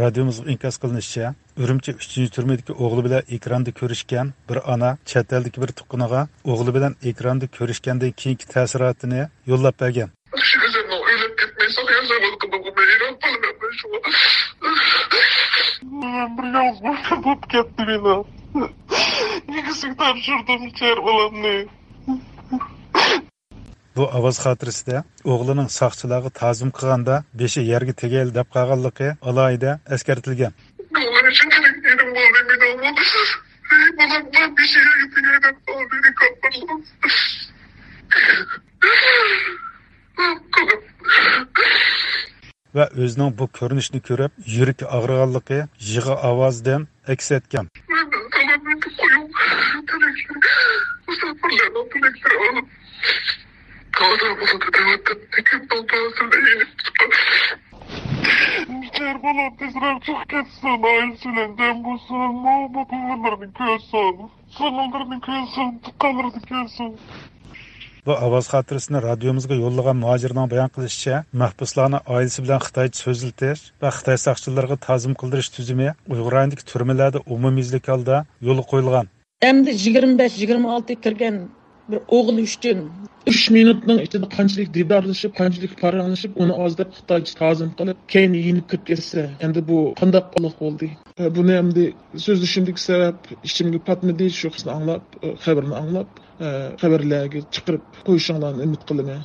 Radyomuzga inkos qilinishicha, Urumchi 3-turmadagi o'g'li bilan ekranda ko'rishgan bir ona chet eldagi bir tuqquniga o'g'li bilan ekranda ko'rishgandan keyingi ta'sirotini yo'llab bergan. Bir yolculukta bulup gitti beni. İkisini topşırdım içer olanını. Bu ovoz xotirasida o'g'lining soqchilarga ta'zim qilganda beshi yerga tegayli deb qolganligi alohida eskartilgan. Va o'zining bu ko'rinishni ko'rib, yuragi og'riganligi yig'i ovozdan aks etgan. Miçer bana tezrem çok ketsin, ailesinden bulsun, muhabbet hırlarını körsün, sonullarını körsün, tıkanlarını körsün. Bu ovoz xotirasini radyomizga yo'llagan muhojirning bayon qilishicha, mahbuslarni oilasi bilan Xitoycha so'zlatish va Xitoy soqchilariga ta'zim qildirish tuzumi Uyg'urlandagi turmalarda umumiylik holda yo'lga qo'yilgan. Endi 25-26 kirgan bir o'g'il uchun 3 minutning ichida qanchalik didorlashib, qanchalik paranglashib, uni ozdab Xitoycha ta'zim qilib, keyin yinib kirib ketsa, endi bu qanday qiliq bo'ldi? Buni endi so'zlashimdagi sabab ichimga patmadi, shu qismni anglab, xabarni anglab, xabarlarga chiqarib qo'yishinglarni umid qilaman.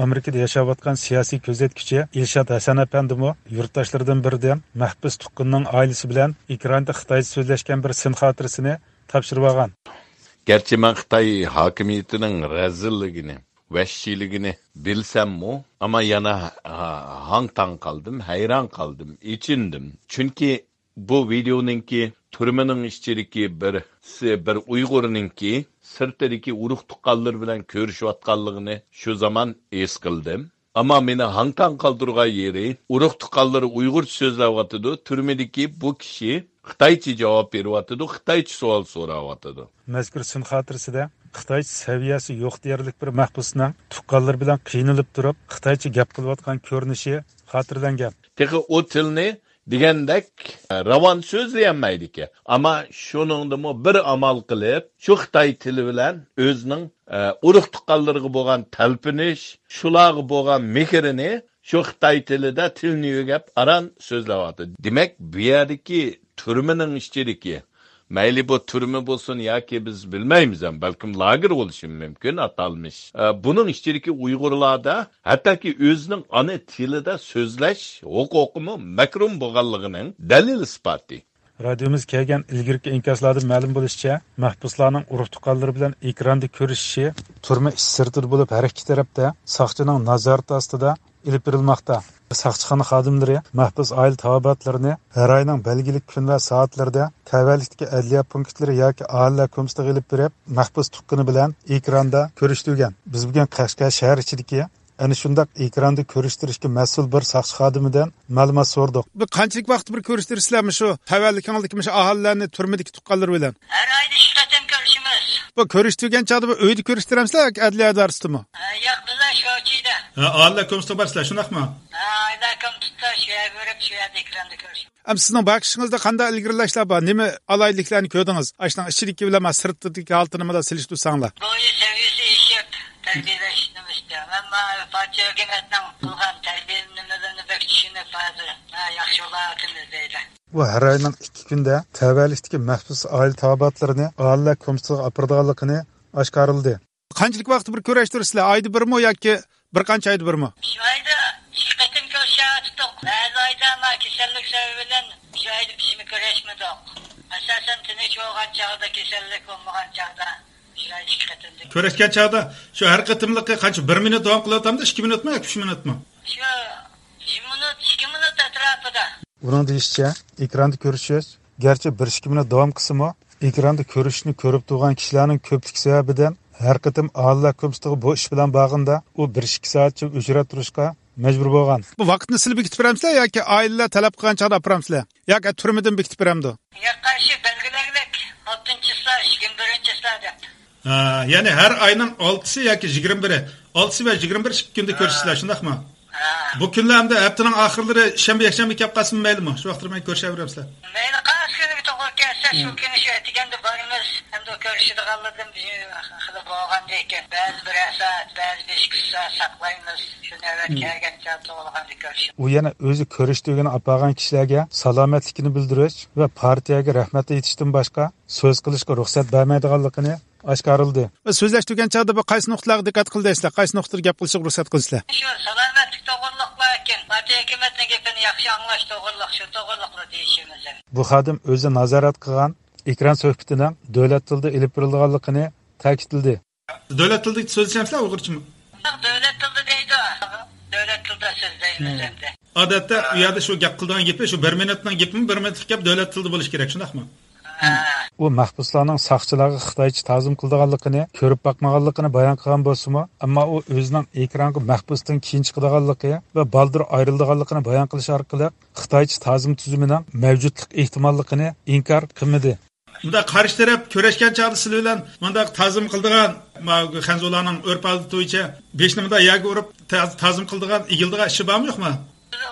Amerikada yashayotgan siyosiy ko'zatkichi Ilshad Hasan apandimi yurtdoshlardan biridan mahbus tuqqunning oilasi bilan ekranda Xitoycha so'zlashgan bir sin xotirasini topshirib olgan. Gerçi ben Xitay hakimiyetinin rezilligini, vahşiligini bilsem ama yana hangtan kaldım, hayran kaldım, içindim. Çünkü bu videonunki türmenin işçiliki bir Uygur'unki sırtdaki uruk tuqqanlar bilen körüşüvatkanlığını şu zaman es kıldım. Ama meni hangtan kaldırgan yeri uruk tuqqanları Uygur sözlevatıdı, türmedeki bu kişi Xitaycha javob beryapti, Xitaycha savol so'rayapti. Mazkur sin xotirasida Xitoycha saviyasi yo'q deyarlik bir mahbusning tuqqanlar bilan qiynalib turib, Xitoycha gap qilayotgan ko'rinishi xotirlangan. Texi o tilni degandek ravon so'zlayolmaydi ki. Ama shuningdimi bir amal qilib, shu Xitoy tili bilan o'zining urug' tuqqanlariga bo'lgan talpinish, shularga bo'lgan mehrini shu Xitoy tilida tilni o'rgab aran so'zlayapti. Demak, bu yerdagi türmenin işçiliki. Mayli bu türme bolsun ya ki biz bilmeymiz. Belki lager oluşu mümkün atalmış. Bunun işçiliki Uygurlarda hatta ki özünün ana tilide sözleş, okumu mekrum boğallığının delil ispatı. Radyomiz kelgan ilgirki inkaslarda ma'lum bo'lishicha, mahbuslarning urug' tuqqanlari bilan ekranda ko'rishishi turma ish sirtida bo'lib, har ikki tarafda soqchining nazorati ostida ilib berilmoqda. Soqchixona xodimlari mahbus oila taobatlarini har oyning belgilik kun va soatlarida tavallikdagi adliya punktlari yoki oila komstiga ilib berib, mahbus tuqqani bilan ekranda ko'rishtirgan. Biz bugun Qashqar shahar ichidagi ana shunday ekranda ko'rishtirishga mas'ul bir soqchi xodimidan ma'lumot so'rdik. Bu qanchalik vaqt bir ko'rishtirsizlarmi shu tavallikinglikmi shu aholilarni turmadagi tuqqanlar bilan? Har oyda shu qatam ko'rishimiz. Bu ko'rishtirgan chog'da bu uyda ko'rishtiramizlar yoki adliya idorasidami? Yo'q, bizlar shu ochida. Oila komstiga borsizlar, shundaqmi? Oila komstida shu yerga berib, shu yerda ekranda ko'rishimiz. Sizning bakishingizda qanday ilgirlashlar bor? Nima alayliklarni ko'rdingiz? Ashna ichidagi bilan sirtdagi holatini nima silishtirsanglar? Bo'yi seviyasi ishib, tarbiyalashni istaman. Ammo Fatih hukumatning qilgan tarbiyalarini bek tushunib hozir yaxshi bo'larkimiz deydi. Bu har oyning 2 kunda tavallikdagi mahbus oila taobatlarini oila komstiga opirdiganligini oshkorildi. Qanchalik vaqt bir ko'rishtirsizlar? Oyda birmi yoki bir qancha oyda birmi? Shu oyda shu qatam ko'rishyaptik. Ba'zi oyda ama kasallik sababidan shu oyda bizmi ko'rishmadik. Asosan tinch bo'lgan chog'da kasallik bo'lmagan chog'da ko'rishgan chog'da shu har qatimlikqa qancha 1 minut davom qilayotamda, 2 minutmi yoki 3 minutmi? Shu 2 minut atrofida. Uning deyishicha, ekranda ko'rishish garchi 1-2 minut davom qilsa-mu, ekranda ko'rishni ko'rib turgan kishilarning ko'plik sababidan har qatim oila komstiga bu ish bilan bog'inda u 1-2 soatcha uchrab turishga majbur bo'lgan. Bu vaqtni silib bekitib beramizlar yoki oilalar talab qilgan chog'da opiramizlar yoki turmadan bekitib beramdi? Qarshi belgilanlik 6-soat, 21-soat deb. Ya'ni har oyning 6-si yoki 21, 6-si va 21 kunda ko'rishsizlar, shundaqmi? Bu kunlarda haftaning oxirlari shanba kelib qolsin maylimi? Shu vaqtda men ko'rishaveramiz. Mayli qaysi kuni to'g'ri kelsa shu kuni shu etiganda borimiz. Hamda ko'rishadiganlardan xili bo'lganda ekan. Ba'zi bir soat, ba'zi 5 soat saqlaymiz. Shu navbat kelgancha to'g'rilganda ko'rishib. U yana o'zi ko'rish degani apagan kishilarga salomatlikni bildirish va partiyaga rahmat aytishdan boshqa so'z qilishga ruxsat bermaydiganligini oshkorildi. So'zlash degan chog'da bu qaysi nuqtalarga diqqat qildingizlar? Qaysi nuqtada gap qilishga ruxsat qilsizlar? Shu salomatlik to'g'riliqlar ekan. Partiya hukumatning gapini yaxshi anglash to'g'riliq, shu to'g'riliqlar deyishimiz. Bu xodim o'zi nazorat qilgan ekran suhbatining davlat tilida ilib berilganligini ta'kidladi. Davlat tilida so'zlashamizlar uyg'urchami? Davlat tilida deydi. Davlat tilida so'zlaymiz endi. Odatda u yerda shu gap qilgan gapi shu 1 minutdan gapmi 1 minutlik gap davlat tilida bo'lishi kerak, shundaqmi? U mahbuslarning saqchilarga xitoycha ta'zim qilganligini, ko'rib boqmaganligini bayon qilgan bo'lsa-mu, ammo u o'zining ekranga mahbusdan keyin chiqadiganligi va baldir ayrilganligini bayon qilish orqali xitoycha ta'zim tuzumining mavjudlik ehtimolligini inkor qilmadi. Bunda qarshi taraf ko'rashgan chog'da sizlar bilan bunda ta'zim qildigan Xanzolarning o'rpaldi to'yicha 5 nimada yaga urib ta'zim qildigan igildigan ishi bormi yo'qmi?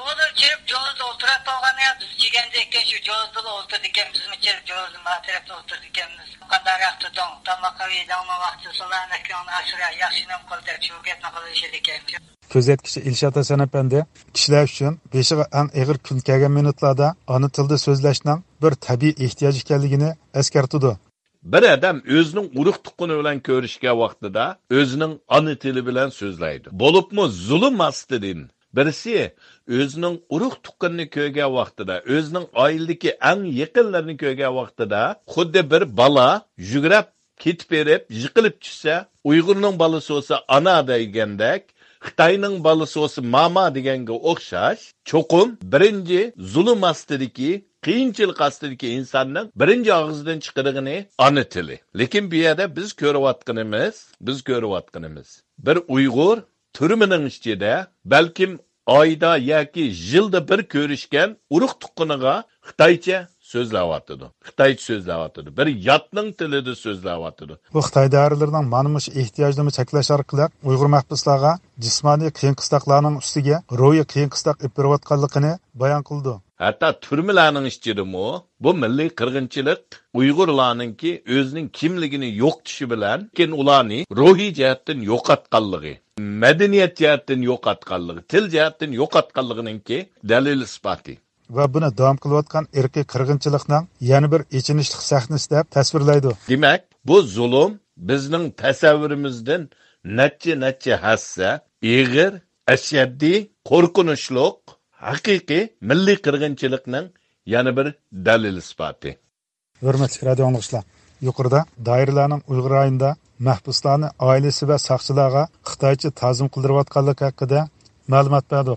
Onu çirip cozda oturak olgan ya biz çigendeyken şu cozda oturduk bizim çirip cozda materapta oturduk biz kadar yaktı don tamaka vidama vakti solan ekranı aşırıya yaşınam kaldı çuğgetme kaldı işedik. Ko'zatkichi Ilshod Hasan apandi kishilar uchun beshiga eng og'ir kun kelgan minutlarda ona tilda so'zlashning bir tabiiy ehtiyoj ekanligini eskartdi. Bir adam o'zining urug' tuqquni bilan ko'rishgan vaqtida o'zining ona tili bilan so'zlaydi. Bo'libmi zulm ostidin birisi o'zining urug' tuqqanini ko'rgan vaqtida, o'zining oiladagi eng yaqinlarini ko'rgan vaqtida xuddi bir bola yugurib ketib berib, yiqilib tushsa, Uyg'urning bolasi bo'lsa ana degandek, Xitoyning bolasi bo'lsa mama deganga o'xshash, cho'qim birinchi zulm ostidagi, qiyinchilik ostidagi insonning birinchi og'zidan chiqarig'ini ona tili. Lekin bu yerda biz ko'rayotganimiz bir Uyg'ur turmining ichida balkim oyda yoki yilda bir ko'rishgan urug' tuqqaniga Xitoycha so'zlayotdi. Bir yatning tilida so'zlayotdi. Bu Xitoy dairalarining mana shu ehtiyojni cheklash orqali Uyg'ur mahbuslarga jismoniy qiyin qistoqlarning ustiga ro'yi qiyin qistoq berayotganligini bayon qildi. Hatta turmalarning ichidami bu milliy qirg'inchilik Uyg'urlarningki o'zining kimligini yo'qotishi bilan keyin ularni ruhiy jihatdan yo'qotganligi, madaniyat jihatdan yo'qotganligi, til jihatdan yo'qotganliginingki dalil isboti. Va buni davom qilayotgan irqiy qirg'inchilikning yana bir ichinishli sahnasi deb tasvirlaydi. Demak, bu zulm bizning tasavvurimizdan necha hassa, ig'ir, ashaddiy, qo'rqinchli, haqiqiy milliy qirg'inchilikning yana bir dalil isboti. Hurmatli radio anglag'uchilar, yuqorida doiralarning Uyg'ur rayonida mahbuslarni oilasi va saqchilarga Xitoycha ta'zim qildirayotganligi haqida ma'lumot berdik.